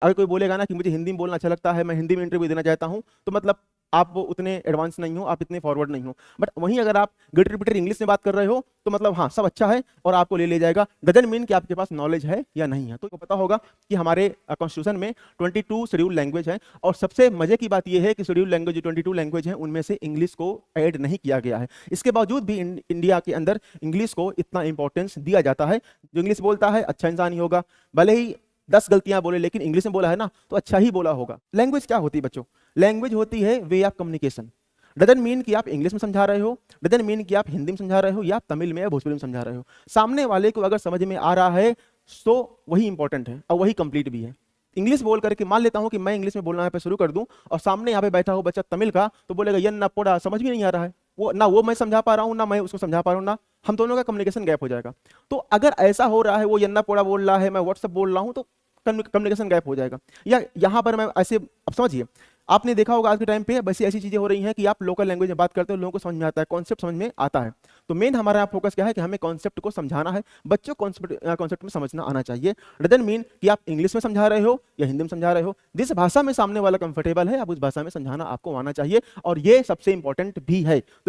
अगर कोई बोलेगा ना कि मुझे हिंदी में बोलना अच्छा लगता है, मैं हिंदी में इंटरव्यू देना चाहता हूँ, तो मतलब आप वो उतने एडवांस नहीं हो, आप इतने फॉरवर्ड नहीं हो। बट वहीं अगर आप गिटर पिटर इंग्लिश में बात कर रहे हो तो मतलब हाँ सब अच्छा है और आपको ले जाएगा, डजंट मीन कि आपके पास नॉलेज है या नहीं है। तो पता होगा कि हमारे कॉन्स्टिट्यूशन में 22 शेड्यूल लैंग्वेज है और सबसे मजे की बात यह है कि शेड्यूल लैंग्वेज जो 22 लैंग्वेज है उनमें से इंग्लिश को ऐड नहीं किया गया है। इसके बावजूद भी इंडिया के अंदर इंग्लिश को इतना इंपॉर्टेंस दिया जाता है। जो इंग्लिश बोलता है अच्छा इंसान ही होगा, भले ही 10 गलतियां बोले लेकिन इंग्लिश में बोला है ना तो अच्छा ही बोला होगा। लैंग्वेज क्या होती है बच्चों? लैंग्वेज होती है way of communication. Doesn't mean कि आप इंग्लिश में समझा रहे हो, डजंट मीन कि आप हिंदी में समझा रहे हो या तमिल में या भोजपुरी में समझा रहे हो। सामने वाले को अगर समझ में आ रहा है तो वही इंपॉर्टेंट है और वही कंप्लीट भी है। इंग्लिश बोल करके मान लेता हूं कि मैं इंग्लिश में बोलना यहाँ पे शुरू कर दूं और सामने यहाँ पे बैठा हो बच्चा तमिल का, तो बोलेगा यन ना पोड़ा, समझ भी नहीं आ रहा है, वो ना वो मैं समझा पा रहा हूँ ना मैं उसको समझा पा रहा हूँ, ना हम दोनों का कम्युनिकेशन गैप हो जाएगा। तो अगर ऐसा हो रहा है, वो यन्ना पोड़ा बोल रहा है, मैं व्हाट्सअप बोल रहा हूँ, तो कम्युनिकेशन गैप हो जाएगा। या यहाँ पर मैं ऐसे, अब समझिए, आपने देखा होगा आज के टाइम पे बस ऐसी चीजें हो रही हैं कि आप लोकल लैंग्वेज में बात करते हो, लोगों को समझ में आता है, कॉन्सेप्ट समझ में आता है। तो मेन हमारा यहाँ फोकस क्या है कि हमें कॉन्सेप्ट को समझाना है, बच्चों को कॉन्सेप्ट में समझना आना चाहिए। डजंट मीन कि आप इंग्लिश में समझा रहे हो या हिंदी में समझा रहे हो, जिस भाषा में सामने वाला कंफर्टेबल है आप उस भाषा में समझाना आपको आना चाहिए और ये सबसे इंपॉर्टेंट भी है। तो